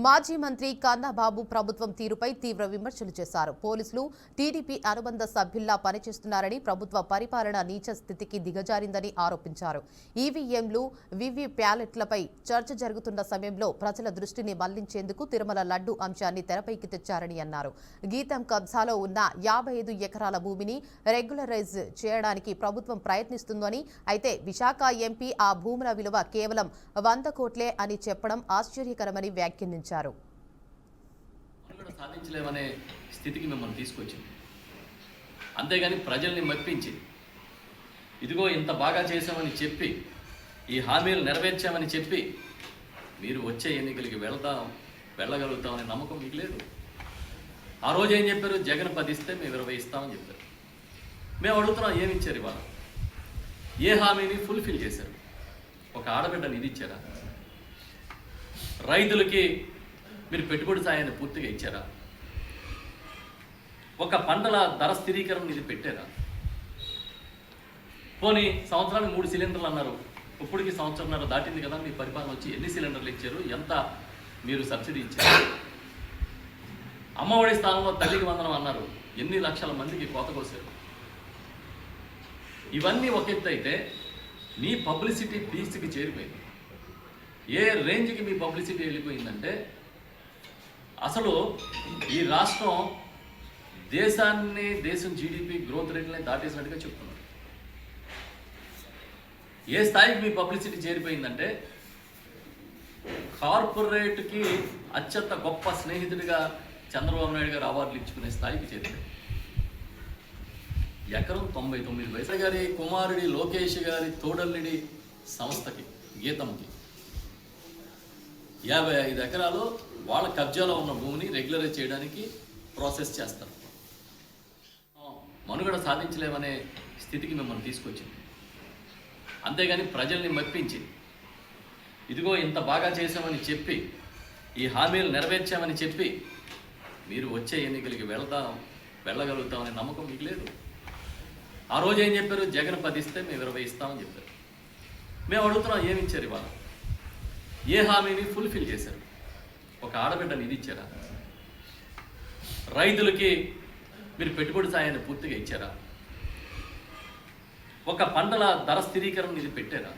మాజీ మంత్రి కన్నబాబు ప్రభుత్వం తీరుపై తీవ్ర విమర్శలు చేశారు. పోలీసులు టీడీపీ అనుబంధ సభ్యుల్లా పనిచేస్తున్నారని, ప్రభుత్వ పరిపాలన నీచ స్థితికి దిగజారిందని ఆరోపించారు. ఈవీఎంలు, వీవీప్యాలెట్లపై చర్చ జరుగుతున్న సమయంలో ప్రజల దృష్టిని మళ్లించేందుకు తిరుమల లడ్డు అంశాన్ని తెరపైకి తెచ్చారని అన్నారు. గీతం కబ్జాలో ఉన్న 55 ఎకరాల భూమిని రెగ్యులరైజ్ చేయడానికి ప్రభుత్వం ప్రయత్నిస్తుందని, అయితే విశాఖ ఎంపీ ఆ భూముల విలువ కేవలం 100 కోట్లే అని చెప్పడం ఆశ్చర్యకరమని వ్యాఖ్యానించారు. సాధించలేమనే స్థితికి మిమ్మల్ని తీసుకొచ్చింది. అంతేగాని ప్రజల్ని మెప్పించి ఇదిగో ఇంత బాగా చేశామని చెప్పి, ఈ హామీలు నెరవేర్చామని చెప్పి మీరు వచ్చే ఎన్నికలకి వెళ్ళగలుగుతామనే నమ్మకం మీకు లేదు. ఆ రోజు ఏం చెప్పారు? జగన్ 10 ఇస్తే మేము 20 ఇస్తామని చెప్పారు. మేము అడుగుతున్నాం, ఏమి ఇచ్చారు? ఇవాళ ఏ హామీని ఫుల్ఫిల్ చేశారు? ఒక ఆడబిడ్డని ఇది ఇచ్చారా? రైతులకి మీరు పెట్టుబడి సాయాన్ని పూర్తిగా ఇచ్చారా? ఒక పంటల ధర స్థిరీకరణ ఇది పెట్టారా? పోనీ సంవత్సరానికి 3 సిలిండర్లు అన్నారు, ఇప్పటికి సంవత్సరంన్నర దాటింది కదా మీ పరిపాలన వచ్చి. ఎన్ని సిలిండర్లు ఇచ్చారు? ఎంత మీరు సబ్సిడీ ఇచ్చారు? అమ్మఒడి స్థానంలో తల్లికి వందనం అన్నారు, ఎన్ని లక్షల మందికి కోత కోసారు? ఇవన్నీ ఒక ఎత్తు అయితే మీ పబ్లిసిటీ పీస్కి చేరిపోయింది. ఏ రేంజ్కి మీ పబ్లిసిటీ వెళ్ళిపోయిందంటే, అసలు ఈ రాష్ట్రం దేశం జీడిపి గ్రోత్ రేట్లని దాటేసినట్టుగా చెప్తున్నారు. ఏ స్థాయికి మీ పబ్లిసిటీ చేరిపోయిందంటే, కార్పొరేట్కి అత్యంత గొప్ప స్నేహితుడిగా చంద్రబాబు నాయుడు గారు అవార్డులు ఇచ్చుకునే స్థాయికి చేరిపోయింది. ఎకరం 99 పైసలు గారి కుమారుడి లోకేష్ గారి తోడల్లిడి సంస్థకి, గీతంకి 55 ఎకరాలు వాళ్ళ కబ్జాలో ఉన్న భూమిని రెగ్యులరైజ్ చేయడానికి ప్రాసెస్ చేస్తారు. మనుగడ సాధించలేమనే స్థితికి మిమ్మల్ని తీసుకొచ్చింది. అంతేగాని ప్రజల్ని మెప్పించి ఇదిగో ఇంత బాగా చేశామని చెప్పి, ఈ హామీలు నెరవేర్చామని చెప్పి మీరు వచ్చే ఎన్నికలకి వెళ్ళగలుగుతామనే నమ్మకం మీకు లేదు. ఆ రోజు ఏం చెప్పారు? జగన్ 10 ఇస్తే మేము 20 ఇస్తామని చెప్పారు. మేము అడుగుతున్నాం, ఏమి ఇచ్చారు? ఇవాళ ఏ హామీని ఫుల్ఫిల్ చేశారు? ఒక ఆడబిడ్డని ఇది ఇచ్చారా? రైతులకి మీరు పెట్టుబడి సాయాన్ని పూర్తిగా ఇచ్చారా? ఒక పంటల ధర స్థిరీకరణ ఇది పెట్టారా?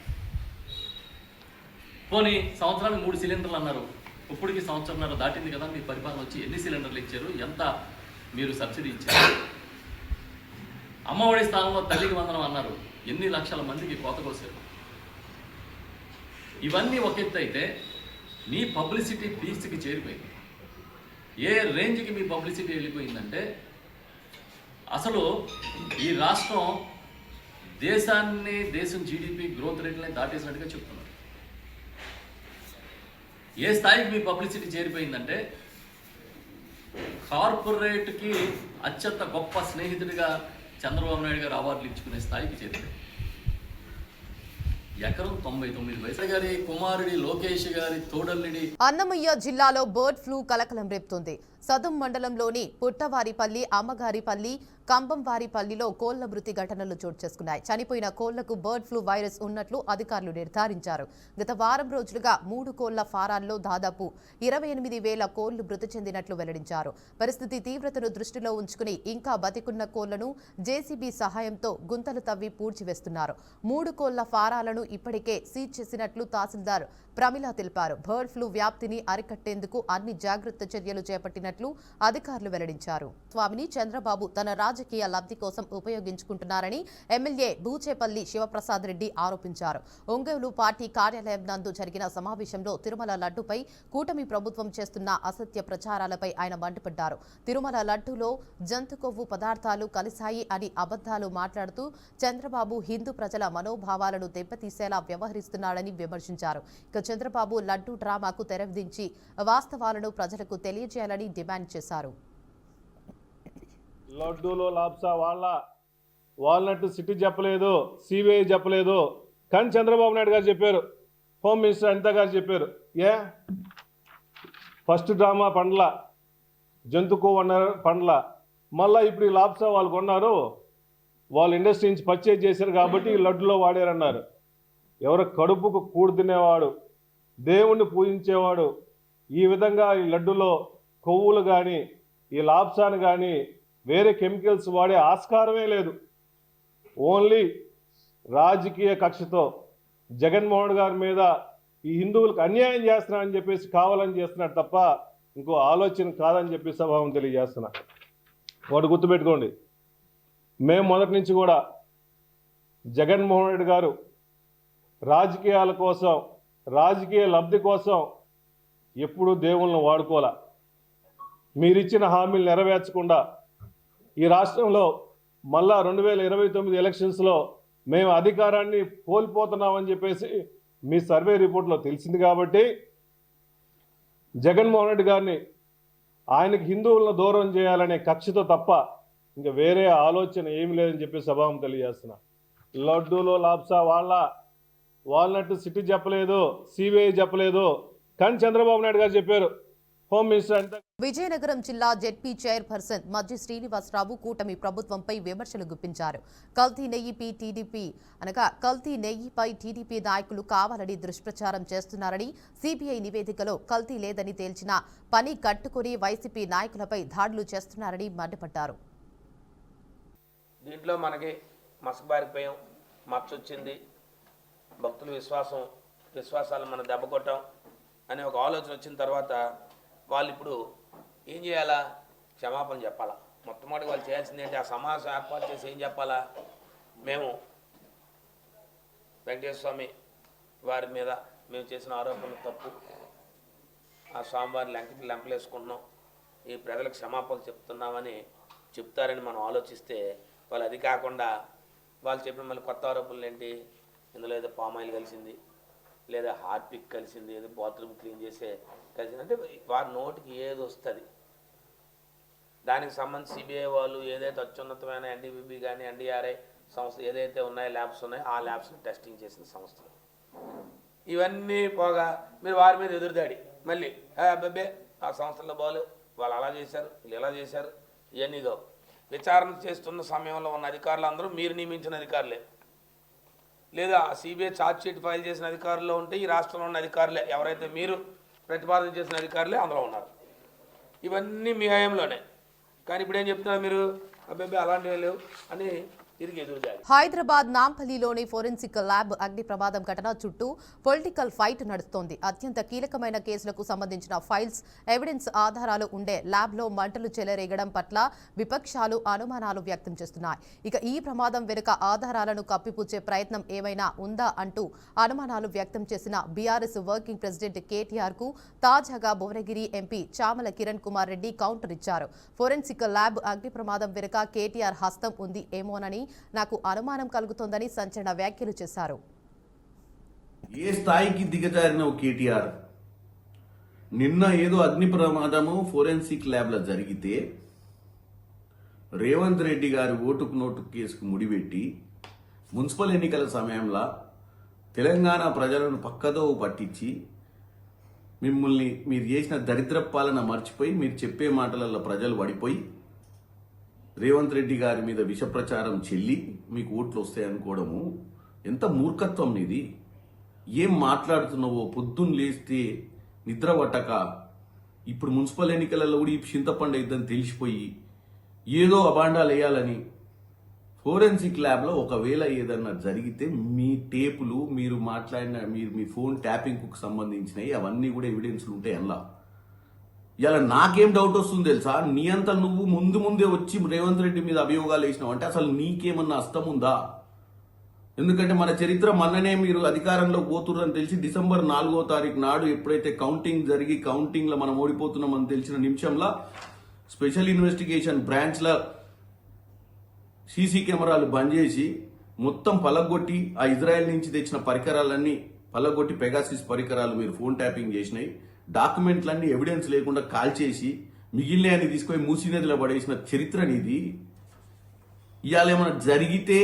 పోనీ సంవత్సరానికి 3 సిలిండర్లు అన్నారు, ఇప్పటికి సంవత్సరంన్నర దాటింది కదా మీ పరిపాలన వచ్చి. ఎన్ని సిలిండర్లు ఇచ్చారు? ఎంత మీరు సబ్సిడీ ఇచ్చారు? అమ్మఒడి స్థానంలో తల్లికి వందనం అన్నారు, ఎన్ని లక్షల మందికి కోత కోసారు? ఇవన్నీ ఒక ఎత్తు అయితే మీ పబ్లిసిటీ పీస్కి చేరిపోయింది. ఏ రేంజ్కి మీ పబ్లిసిటీ వెళ్ళిపోయిందంటే, అసలు ఈ రాష్ట్రం దేశం జీడిపి గ్రోత్ రేట్లని దాటేసినట్టుగా చెప్తున్నారు. ఏ స్థాయికి మీ పబ్లిసిటీ చేరిపోయిందంటే, కార్పొరేట్కి అత్యంత గొప్ప స్నేహితుడిగా చంద్రబాబు నాయుడు గారు అవార్డులు ఇచ్చుకునే స్థాయికి చేరిపోయింది. ఎకరం 99 పైసలు గారి కుమారుడి లోకేష్ గారి తోడల్లిడి. అన్నమయ్య జిల్లాలో బర్డ్ ఫ్లూ కలకలం రేపుతోంది. సదుం మండలంలోని పుట్టవారిపల్లి, అమ్మగారిపల్లి, కంబంవారిపల్లిలో కోళ్ల మృతి ఘటనలు చోటు చేసుకున్నాయి. చనిపోయిన కోళ్లకు బర్డ్ ఫ్లూ వైరస్ ఉన్నట్లు అధికారులు నిర్ధారించారు. గత వారం రోజులుగా 3 కోళ్ల ఫారాల్లో దాదాపు 28,000 కోళ్లు మృతి చెందినట్లు వెల్లడించారు. పరిస్థితి తీవ్రతను దృష్టిలో ఉంచుకుని ఇంకా బతికున్న కోళ్లను జేసీబీ సహాయంతో గుంతలు తవ్వి పూడ్చివేస్తున్నారు. 3 కోళ్ల ఫారాలను ఇప్పటికే సీజ్ చేసినట్లు తహసీల్దార్ ప్రమిళ తెలిపారు. బర్డ్ ఫ్లూ వ్యాప్తిని అరికట్టేందుకు అన్ని జాగ్రత్త చర్యలు చేపట్టినట్లు అధికారులు వెల్లడించారు. స్వామిని చంద్రబాబు తన రాజకీయ లబ్ధి కోసం ఉపయోగించుకుంటున్నారని ఎమ్మెల్యే బూచేపల్లి శివప్రసాద్ రెడ్డి ఆరోపించారు. ఒంగోలు పార్టీ కార్యాలయం నందు జరిగిన సమావేశంలో తిరుమల లడ్డుపై కూటమి ప్రభుత్వం చేస్తున్న అసత్య ప్రచారాలపై ఆయన మండిపడ్డారు. తిరుమల లడ్డులో జంతు కొవ్వు పదార్థాలు కలిశాయి అని అబద్ధాలు మాట్లాడుతూ చంద్రబాబు హిందూ ప్రజల మనోభావాలను దెబ్బతీసేలా వ్యవహరిస్తున్నాడని విమర్శించారు. చంద్రబాబు లడ్డూ డ్రామాకు తెరవిదించి వాస్తవాలను ప్రజలకు తెలియజేయాలని డిమాండ్ చేశారు. లడ్డూలో లాప్సా వాల్నట్ సిటీ చెప్పలేదు, సిబిఐ చెప్పలేదు, కానీ చంద్రబాబు నాయుడు గారు చెప్పారు, హోమ్ మినిస్టర్ అనిత గారు చెప్పారు. ఫస్ట్ డ్రామా పండ్ల జంతుకు పండ్ల, మళ్ళీ ఇప్పుడు ఈ లాప్సా వాళ్ళు కొన్నారు, వాళ్ళు ఇండస్ట్రీ నుంచి పర్చేజ్ చేశారు కాబట్టి లడ్డులో వాడారన్నారు. ఎవరు కడుపుకు కూడు తినేవాడు, దేవుణ్ణి పూజించేవాడు, ఈ విధంగా ఈ లడ్డులో కొవ్వులు కానీ ఈ లాప్సాను కానీ వేరే కెమికల్స్ వాడే ఆస్కారమే లేదు. ఓన్లీ రాజకీయ కక్షతో జగన్మోహన్ గారి మీద ఈ హిందువులకు అన్యాయం చేస్తున్నారని చెప్పేసి కావాలని చేస్తున్నాడు తప్ప ఇంకో ఆలోచన కాదని చెప్పి సభావం తెలియజేస్తున్నా. ఒకటి గుర్తుపెట్టుకోండి, మేము మొదటి నుంచి కూడా జగన్మోహన్ రెడ్డి గారు రాజకీయాల కోసం, రాజకీయ లబ్ధి కోసం ఎప్పుడూ దేవుళ్ళను వాడుకోలే. మీరిచ్చిన హామీలు నెరవేర్చకుండా ఈ రాష్ట్రంలో మళ్ళా 2029 ఎలక్షన్స్లో మేము అధికారాన్ని కోల్పోతున్నామని చెప్పేసి మీ సర్వే రిపోర్ట్లో తెలిసింది కాబట్టి జగన్మోహన్ రెడ్డి గారిని ఆయనకి హిందువులను దూరం చేయాలనే కక్షతో తప్ప ఇంకా వేరే ఆలోచన ఏమి లేదని చెప్పి సభావం తెలియజేస్తున్నా. లడ్డూలో లాప్సా వాల్నట్ సిటీ చెప్పలేదు, సిబిఐ చెప్పలేదు, కానీ చంద్రబాబు నాయుడు గారు చెప్పారు. హోమ్ మినిస్టర్ అంతా. విజయనగరం జిల్లా జెడ్పీ చైర్పర్సన్ మజ్జి శ్రీనివాసరావు కూటమి ప్రభుత్వంపై విమర్శలు గుప్పించారు. కల్తీ నెయ్యిపై టీడీపీ నాయకులు కావాలని దుష్ప్రచారం చేస్తున్నారని, సిబిఐ నివేదికలో కల్తీ లేదని తేల్చిన పని కట్టుకుని వైసీపీ నాయకులపై దాడులు చేస్తున్నారని మండిపడ్డారు. దీంట్లో మనకి మసకబారిపోయాం, మచ్చొచ్చింది, భక్తుల విశ్వాసాలు మనం దెబ్బ కొట్టాం అనే ఒక ఆలోచన వచ్చిన తర్వాత వాళ్ళు ఇప్పుడు ఏం చేయాలా? క్షమాపణ చెప్పాలా. మొట్టమొదటి వాళ్ళు చేయాల్సింది ఏంటి? ఆ సమావేశం ఏర్పాటు చేసి ఏం చెప్పాలా? మేము వెంకటేశ్వర స్వామి వారి మీద మేము చేసిన ఆరోపణలు తప్పు, ఆ స్వామివారి లెంపలేసుకుంటున్నాం, ఈ ప్రజలకు క్షమాపణ చెప్తున్నామని చెప్తారని మనం ఆలోచిస్తే, వాళ్ళు అది కాకుండా వాళ్ళు చెప్పిన మళ్ళీ కొత్త ఆరోపణలు ఏంటి? ఇందులో ఏదో పామాయిల్ కలిసింది, లేదా హార్పిక్ కలిసింది, ఏదో బాత్రూమ్ క్లీన్ చేసే కలిసింది, అంటే వారి నోటికి ఏది వస్తుంది దానికి సంబంధించి సిబిఐ వాళ్ళు ఏదైతే అత్యున్నతమైన ఎన్డీబీబీ కానీ ఎన్డీఆర్ఐ సంస్థ ఏదైతే ఉన్నాయో ల్యాబ్స్ ఉన్నాయో ఆ ల్యాబ్స్ని టెస్టింగ్ చేసిన సంస్థలు ఇవన్నీ పోగా మీరు వారి మీద ఎదురుదాడి మళ్ళీ అబ్బాబే ఆ సంస్థల్లో బాగోలేవు, వాళ్ళు అలా చేశారు, వీళ్ళు ఎలా చేశారు, ఇవన్నీదో విచారణ చేస్తున్న సమయంలో ఉన్న అధికారులు అందరూ మీరు నియమించిన అధికారులే, లేదా సిబిఐ ఛార్జ్ షీట్ ఫైల్ చేసిన అధికారులు ఉంటే ఈ రాష్ట్రంలో ఉన్న అధికారులే, ఎవరైతే మీరు ప్రతిపాదన చేసిన అధికారులే అందులో ఉన్నారు. ఇవన్నీ మీ హయాంలోనే. కానీ ఇప్పుడు ఏం చెప్తున్నారు మీరు? అబ్బాయి అలాంటివి లేవు అని తిరిగి ఎదురుదాడి. హైదరాబాద్ నాంపల్లిలోని ఫోరెన్సిక్ ల్యాబ్ అగ్ని ప్రమాదం ఘటన చుట్టూ పొలిటికల్ ఫైట్ నడుస్తోంది. అత్యంత కీలకమైన కేసులకు సంబంధించిన ఫైల్స్, ఎవిడెన్స్ ఆధారాలు ఉండే ల్యాబ్లో మంటలు చెలరేగడం పట్ల విపక్షాలు అనుమానాలు వ్యక్తం చేస్తున్నాయి. ఇక ఈ ప్రమాదం వెనుక ఆధారాలను కప్పిపుచ్చే ప్రయత్నం ఏమైనా ఉందా అంటూ అనుమానాలు వ్యక్తం చేసిన బీఆర్ఎస్ వర్కింగ్ ప్రెసిడెంట్ కేటీఆర్ కు తాజాగా భువనగిరి ఎంపీ చామల కిరణ్ కుమార్ రెడ్డి కౌంటర్ ఇచ్చారు. ఫోరెన్సిక్ ల్యాబ్ అగ్ని ప్రమాదం వెనుక కేటీఆర్ హస్తం ఉంది ఏమోనని నాకు అనుమానం కలుగుతోందని సంచలన వ్యాఖ్యలు చేశారు. ఏ స్థాయికి దిగజారిన కేటీఆర్? నిన్న ఏదో అగ్ని ప్రమాదము ఫోరెన్సిక్ ల్యాబ్లో జరిగితే రేవంత్ రెడ్డి గారి ఓటుకు నోటు కేసుకు ముడిపెట్టి మున్సిపల్ ఎన్నికల సమయంలో తెలంగాణ ప్రజలను పక్కదో పట్టించి మిమ్మల్ని మీరు చేసిన దరిద్ర పాలన మర్చిపోయి మీరు చెప్పే మాటలలో ప్రజలు పడిపోయి రేవంత్ రెడ్డి గారి మీద విష ప్రచారం చెల్లి మీకు ఓట్లు వస్తాయనుకోవడము ఎంత మూర్ఖత్వం నీది. ఏం మాట్లాడుతున్నావో? పొద్దున్న లేస్తే నిద్ర పట్టక ఇప్పుడు మున్సిపల్ ఎన్నికలలో కూడా ఈ చింతపండు ఇద్దని తెలిసిపోయి ఏదో అబాండాలు వేయాలని ఫోరెన్సిక్ ల్యాబ్లో ఒకవేళ ఏదన్నా జరిగితే మీ టేపులు, మీరు మాట్లాడిన మీ ఫోన్ ట్యాపింగ్కు సంబంధించినవి అవన్నీ కూడా ఎవిడెన్స్లు ఉంటాయి అందులో. ఇలా నాకేం డౌట్ వస్తుంది తెలుసా? నీ అంతా నువ్వు ముందే వచ్చి రేవంత్ రెడ్డి మీద అభియోగాలు వేసినావు అంటే అసలు నీకేమన్నా అస్తం ఉందా? ఎందుకంటే మన చరిత్ర మొన్ననే మీరు అధికారంలో పోతుర్రని తెలిసి డిసెంబర్ 4వ తారీఖు నాడు ఎప్పుడైతే కౌంటింగ్ జరిగి కౌంటింగ్లో మనం ఓడిపోతున్నామని తెలిసిన నిమిషంలో స్పెషల్ ఇన్వెస్టిగేషన్ బ్రాంచ్లో సీసీ కెమెరాలు బంద్ చేసి మొత్తం పలగొట్టి ఆ ఇజ్రాయెల్ నుంచి తెచ్చిన పరికరాలన్నీ పలగొట్టి పెగాసిస్ పరికరాలు మీరు ఫోన్ ట్యాపింగ్ చేసినాయి, డాక్యుమెంట్లన్నీ ఎవిడెన్స్ లేకుండా కాల్ చేసి మిగిలినని తీసుకొని మూసీనదిలో పడేసిన చరిత్ర నీది. ఇవాళ ఏమైనా జరిగితే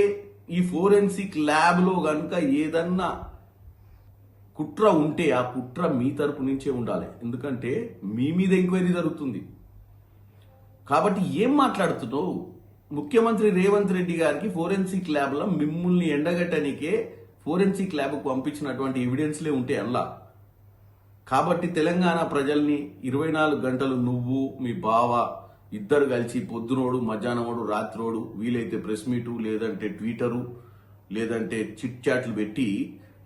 ఈ ఫోరెన్సిక్ ల్యాబ్లో కనుక ఏదన్నా కుట్ర ఉంటే ఆ కుట్ర మీ తరపు నుంచే ఉండాలి. ఎందుకంటే మీ మీద ఎంక్వైరీ జరుగుతుంది కాబట్టి ఏం మాట్లాడుతున్నావు? ముఖ్యమంత్రి రేవంత్ రెడ్డి గారికి ఫోరెన్సిక్ ల్యాబ్లో మిమ్మల్ని ఎండగట్టనికే ఫోరెన్సిక్ ల్యాబ్కు పంపించినటువంటి ఎవిడెన్స్లే ఉంటాయి అందులో. కాబట్టి తెలంగాణ ప్రజల్ని 24 గంటలు నువ్వు మీ బావ ఇద్దరు కలిసి పొద్దునోడు మధ్యాహ్నమోడు రాత్రోడు వీలైతే ప్రెస్ మీటు లేదంటే ట్విట్టరు లేదంటే చిట్ చాట్లు పెట్టి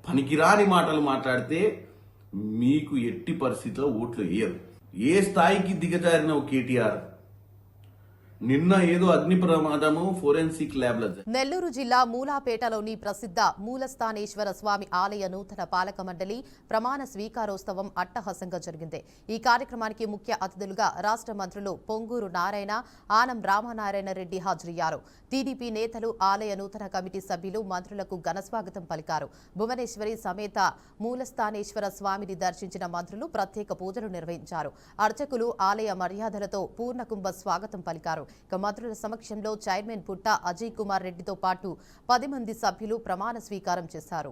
పనికిరాని మాటలు మాట్లాడితే మీకు ఎట్టి పరిస్థితిలో ఓట్లు వేయరు. ఏ స్థాయికి దిగజారినవు కేటీఆర్? నిన్న ఏదో అగ్ని ప్రమాదము ఫోరెన్సిక్ ల్యాబ్ల నెల్లూరు జిల్లా మూలాపేటలోని ప్రసిద్ధ మూలస్థానేశ్వర స్వామి ఆలయ నూతన పాలక మండలి ప్రమాణ స్వీకారోత్సవం అట్టహాసంగా జరిగింది. ఈ కార్యక్రమానికి ముఖ్య అతిథులుగా రాష్ట్ర మంత్రులు పొంగూరు నారాయణ, ఆనం రామనారాయణ రెడ్డి హాజరయ్యారు. టీడీపీ నేతలు, ఆలయ నూతన కమిటీ సభ్యులు మంత్రులకు ఘనస్వాగతం పలికారు. భువనేశ్వరి సమేత మూలస్థానేశ్వర స్వామిని దర్శించిన మంత్రులు ప్రత్యేక పూజలు నిర్వహించారు. అర్చకులు ఆలయ మర్యాదలతో పూర్ణకుంభ స్వాగతం పలికారు. మంత్రుల సమక్షంలో చైర్మన్ పుట్ట అజయ్ కుమార్ రెడ్డితో పాటు 10 మంది సభ్యులు ప్రమాణ స్వీకారం చేశారు.